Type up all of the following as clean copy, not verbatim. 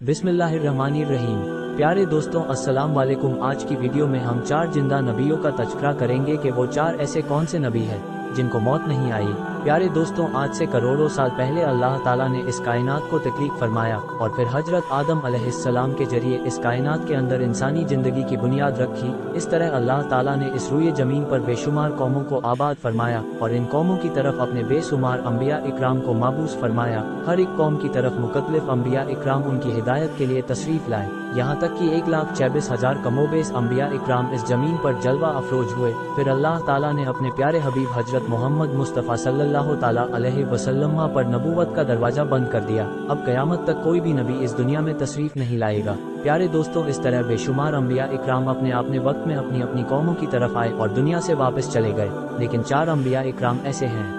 बिस्मिल्लाहिर्रहमानिर्रहीम। प्यारे दोस्तों, अस्सलाम वालेकुम। आज की वीडियो में हम 4 जिंदा नबियों का तज़किरा करेंगे कि वो 4 ऐसे कौन से नबी हैं जिनको मौत नहीं आई। प्यारे दोस्तों, आज से करोड़ों साल पहले अल्लाह ताला ने इस कायनात को तख्लीक फरमाया और फिर हजरत आदम अलैहिस्सलाम के जरिए इस कायनात के अंदर इंसानी जिंदगी की बुनियाद रखी। इस तरह अल्लाह ताला ने इस रूए जमीन पर बेशुमार कौमों को आबाद फरमाया और इन कौमों की तरफ अपने बेशुमार अम्बिया इकराम को माबूस फरमाया। हर एक कौम की तरफ मुकतलिफ अम्बिया इकराम उनकी हिदायत के लिए तशरीफ लाए, यहाँ तक कि 1,24,000 कमोबेश अम्बिया इकराम इस जमीन पर जलवा अफरोज हुए। फिर अल्लाह ताला ने अपने प्यारे हबीब हजरत मोहम्मद मुस्तफ़ा सल्लल्लाहु ताला अलैहि वसल्लम पर नबूवत का दरवाजा बंद कर दिया। अब क़यामत तक कोई भी नबी इस दुनिया में तशरीफ नहीं लाएगा। प्यारे दोस्तों, इस तरह बेशुमार अम्बिया इकराम अपने अपने वक्त में अपनी अपनी कौमों की तरफ आए और दुनिया से वापस चले गए। लेकिन 4 अम्बिया इकराम ऐसे हैं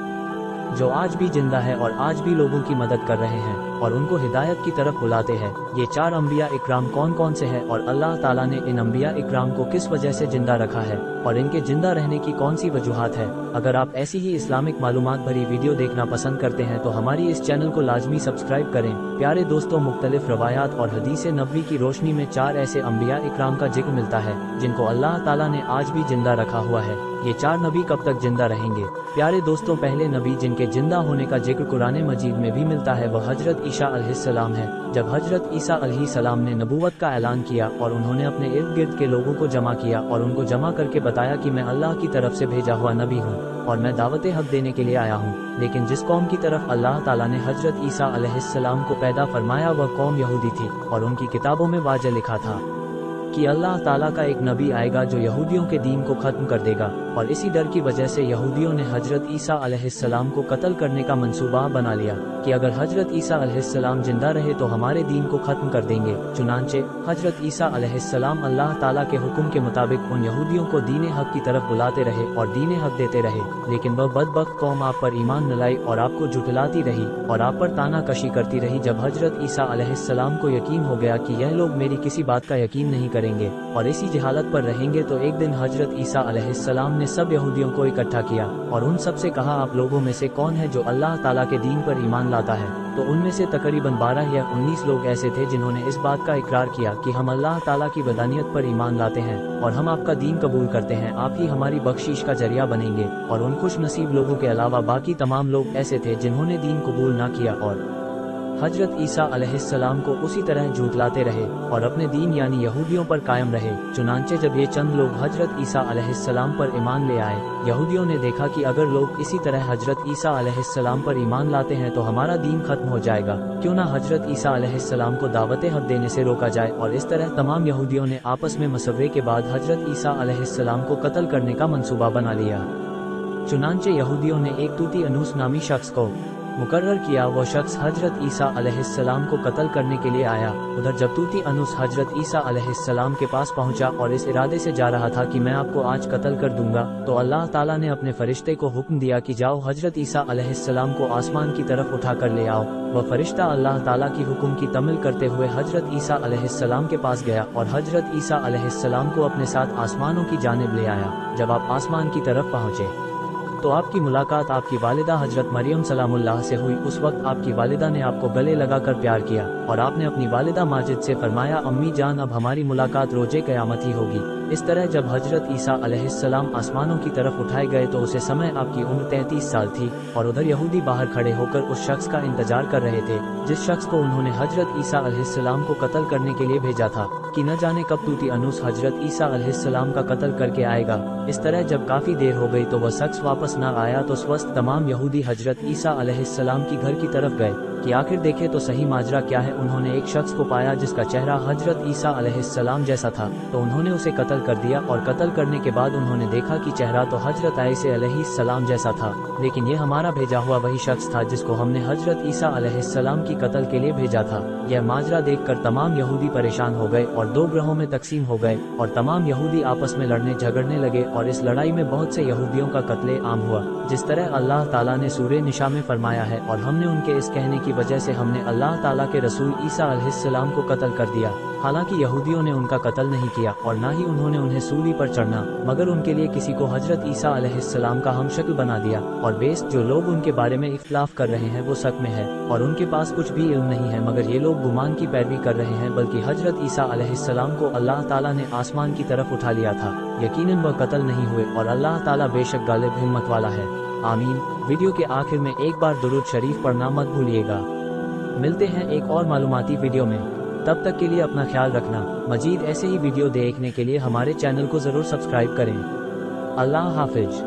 जो आज भी जिंदा है और आज भी लोगों की मदद कर रहे हैं और उनको हिदायत की तरफ बुलाते हैं। ये 4 अम्बिया इकराम कौन कौन से हैं और अल्लाह ताला ने इन अम्बिया इकराम को किस वजह से जिंदा रखा है और इनके जिंदा रहने की कौन सी वजूहात है। अगर आप ऐसी ही इस्लामिक मालूमात भरी वीडियो देखना पसंद करते हैं तो हमारी इस चैनल को लाजमी सब्सक्राइब करें। प्यारे दोस्तों, मुख्तलिफ रवायात और हदीस नबवी की रोशनी में 4 ऐसे अम्बिया इकराम का जिक्र मिलता है जिनको अल्लाह ताला ने आज भी जिंदा रखा हुआ है। ये 4 नबी कब तक जिंदा रहेंगे? प्यारे दोस्तों, पहले नबी जिनके जिंदा होने का जिक्र कुरान मजीद में भी मिलता है वह हजरत ईसा अलैहिस्सलाम है। जब हजरत ईसा अलैहिस्सलाम ने नबूवत का ऐलान किया और उन्होंने अपने इर्द गिर्द के लोगों को जमा किया और उनको जमा करके बताया कि मैं अल्लाह की तरफ से भेजा हुआ नबी हूँ और मैं दावत हक देने के लिए आया हूँ। लेकिन जिस कौम की तरफ अल्लाह ताला ने हजरत ईसा अलैहिस्सलाम को पैदा फरमाया वह कौम यहूदी थी और उनकी किताबों में वाज़ह लिखा था कि अल्लाह ताला का एक नबी आएगा जो यहूदियों के दीन को खत्म कर देगा। और इसी डर की वजह से यहूदियों ने हजरत ईसा अलैहिस्सलाम को कत्ल करने का मंसूबा बना लिया कि अगर हजरत ईसा अलैहिस्सलाम जिंदा रहे तो हमारे दीन को खत्म कर देंगे। चुनांचे हजरत ईसा अलैहिस्सलाम अल्लाह ताला के हुक्म के मुताबिक उन यहूदियों को दीन हक की तरफ बुलाते रहे और दीन हक देते रहे। लेकिन वह बदबख्त कौम आप पर ईमान न लाई और आपको झुठलाती रही और आप पर ताना कशी करती रही। जब हजरत ईसा अलैहिस्सलाम को यकीन हो गया कि यह लोग मेरी किसी बात का यकीन नहीं करेंगे और इसी जहालत पर रहेंगे, तो एक दिन हजरत ईसा अलैहिस्सलाम ने सब यहूदियों को इकट्ठा किया और उन सब से कहा, आप लोगों में से कौन है जो अल्लाह ताला के दीन पर ईमान लाता है? तो उनमें से तकरीबन 12 या 19 लोग ऐसे थे जिन्होंने इस बात का इकरार किया कि हम अल्लाह ताला की वदानियत पर ईमान लाते हैं और हम आपका दीन कबूल करते हैं, आप ही हमारी बख्शीश का जरिया बनेंगे। और उन खुश नसीब लोगों के अलावा बाकी तमाम लोग ऐसे थे जिन्होंने दीन कबूल न किया और हजरत ईसा अलैहिस्सलाम को उसी तरह झूठलाते रहे और अपने दीन यानी यहूदियों पर कायम रहे। चुनांचे जब ये चंद लोग हजरत ईसा अलैहिस्सलाम पर ईमान ले आए, यहूदियों ने देखा कि अगर लोग इसी तरह हजरत ईसा अलैहिस्सलाम पर ईमान लाते हैं तो हमारा दीन खत्म हो जाएगा, क्यों ना हजरत ईसा अलैहिस्सलाम को दावत हक देने से रोका जाए। और इस तरह तमाम यहूदियों ने आपस में मशवरे के बाद हजरत ईसा अलैहिस्सलाम को कत्ल करने का मंसूबा बना लिया। चुनांचे यहूदियों ने एक तूती अनूस नामी शख्स को मुकर्रर किया। वह शख्स हजरत ईसा अलैहिस्सलाम को कत्ल करने के लिए आया। उधर जब तूती अनूस हजरत ईसा अलैहिस्सलाम के पास पहुंचा और इस इरादे से जा रहा था कि मैं आपको आज कत्ल कर दूंगा, तो अल्लाह ताला ने अपने फरिश्ते को हुक्म दिया कि जाओ हजरत ईसा अलैहिस्सलाम को आसमान की तरफ उठा कर ले आओ। वह फरिश्ता अल्लाह ताला की हुक्म की तमिल करते हुए हजरत ईसा अलैहिस्सलाम के पास गया और हजरत ईसा अलैहिस्सलाम को अपने साथ आसमानों की जानिब ले आया। जब आप आसमान की तरफ पहुंचे तो आपकी मुलाकात आपकी वालिदा हजरत मरियम सलामुल्लाह से हुई। उस वक्त आपकी वालिदा ने आपको गले लगाकर प्यार किया और आपने अपनी वालिदा माजिद से फरमाया, अम्मी जान अब हमारी मुलाकात रोजे क़यामत ही होगी। इस तरह जब हजरत ईसा अलैहिस्सलाम आसमानों की तरफ उठाए गए तो उसे समय आपकी उम्र 33 साल थी और उधर यहूदी बाहर खड़े होकर उस शख्स का इंतजार कर रहे थे जिस शख्स को उन्होंने हजरत ईसा अलैहिस्सलाम को कत्ल करने के लिए भेजा था कि न जाने कब तूती अनूस हजरत ईसा अलैहिस्सलाम का कत्ल करके आएगा। इस तरह जब काफी देर हो गई तो वह शख्स वापस न आया तो स्वस्थ तमाम यहूदी हजरत ईसा अलैहिस्सलाम की घर की तरफ गए कि आखिर देखे तो सही माजरा क्या है। उन्होंने एक शख्स को पाया जिसका चेहरा हजरत ईसा अलैहिस्सलाम जैसा था, तो उन्होंने उसे कत्ल कर दिया और कत्ल करने के बाद उन्होंने देखा कि चेहरा तो हजरत ईसा अलैहिस्सलाम जैसा था, लेकिन ये हमारा भेजा हुआ वही शख्स था जिसको हमने हजरत ईसा अलैहिस्सलाम की कत्ल के लिए भेजा था। यह माजरा देखकर तमाम यहूदी परेशान हो गए और 2 ग्रोहों में तकसीम हो गए और तमाम यहूदी आपस में लड़ने झगड़ने लगे और इस लड़ाई में बहुत से यहूदियों का कत्ले आम हुआ, जिस तरह अल्लाह ताला ने सूरे निशा में फरमाया है, और हमने उनके इस कहने की वजह से हमने अल्लाह ताला के रसूल ईसा अलैहिस्सलाम को कत्ल कर दिया। हालांकि यहूदियों ने उनका कत्ल नहीं किया और ना ही उन्होंने उन्हें सूली पर चढ़ना, मगर उनके लिए किसी को हजरत ईसा अलैहिस्सलाम का हमशक्ल बना दिया। और बेस जो लोग उनके बारे में इख्तिलाफ कर रहे हैं वो शक में है और उनके पास कुछ भी इल्म नहीं है, मगर ये लोग गुमान की पैरवी कर रहे हैं, बल्कि हजरत ईसा अलैहिस्सलाम को अल्लाह ताला ने आसमान की तरफ उठा लिया था। यकीनन वह कत्ल नहीं हुए और अल्लाह ताला बेशक गालिब हिम्मत वाला है। आमीन। वीडियो के आखिर में एक बार दुरूद शरीफ पढ़ना मत भूलिएगा। मिलते हैं एक और मालूमाती वीडियो में, तब तक के लिए अपना ख्याल रखना। मजीद ऐसे ही वीडियो देखने के लिए हमारे चैनल को जरूर सब्सक्राइब करें। अल्लाह हाफिज।